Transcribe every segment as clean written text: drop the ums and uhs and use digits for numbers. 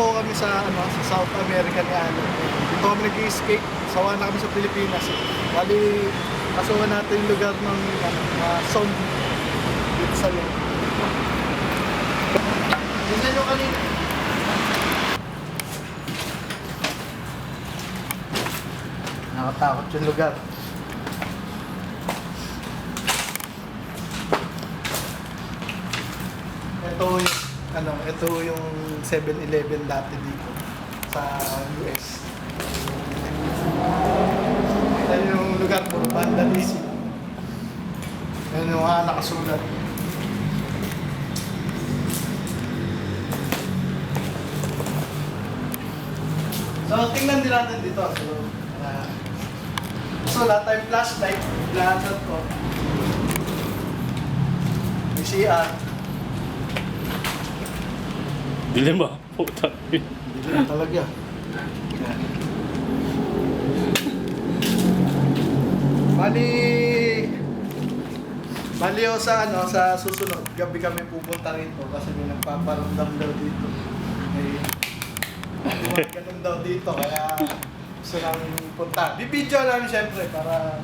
nandito kami sa sa South America ni Alan. Dito kami nag-escape. Sawa na kami sa Pilipinas. Bali, kasuhan natin yung lugar ng zombie dito sa loob. Tingnan nyo kanina. Nakatakot yung lugar. Ito yung 7-Eleven dati dito sa US. Ito yung lugar po, vandalism. Yan yung mga nakasulat. So, tingnan din natin dito. So lahat tayong flashlight, lahat ko. May CR. Dilim ba? Puta. Dilim talaga. Bali o sa susunod, gabi kami pupunta rito kasi may nagpaparamdam daw dito. May ganun daw dito, kaya gusto namin punta. Bibidyo namin syempre para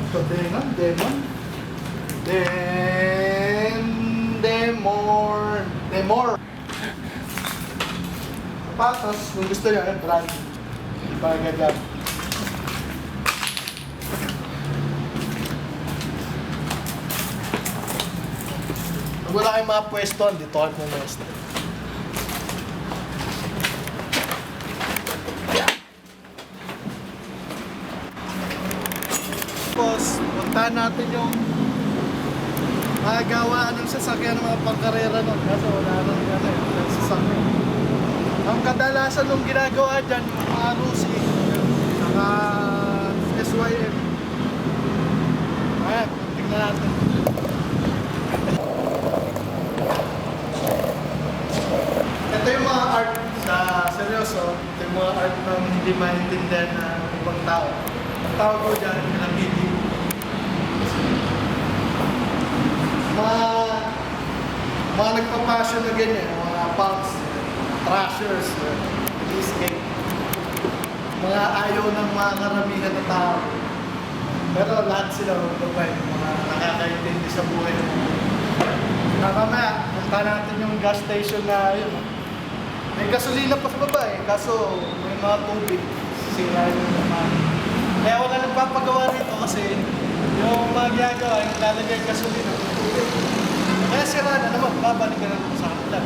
ito, Demore. Sapatos, kung gusto niya, brand. Pagagad. Pag wala kayong mga pwesto, dito kayo pumwesto. Tapos, puntahan natin yung magagawa ng sasakyan ng mga pangkarera nun. Kaso wala nang ng sasakyan. Ang kadalasan nung ginagawa dyan, mga Rusi, saka SYM. Ayan, tingnan natin. Ito yung mga art sa seryoso. Ito yung mga art ng hindi maintindihan ng ibang tao. Ang tawag ko dyan, graffiti. Mga nagpapasyon na ganyan, mga punks, trashers, escape. Mga ayaw ng mga karamihan na tao. Pero lahat sila mababay, mga nakakaintindi sa buhay ng mga. Mamaya, punta natin yung gas station na yun. May gasolina pa sa baba kaso may mga tubig. Sira yung naman. Kaya wala nagpapagawa rito kasi yung mga ginagawa, yung lalagay gasolina ng tubig. Kaya sira na naman, babalik ka na sa kanila.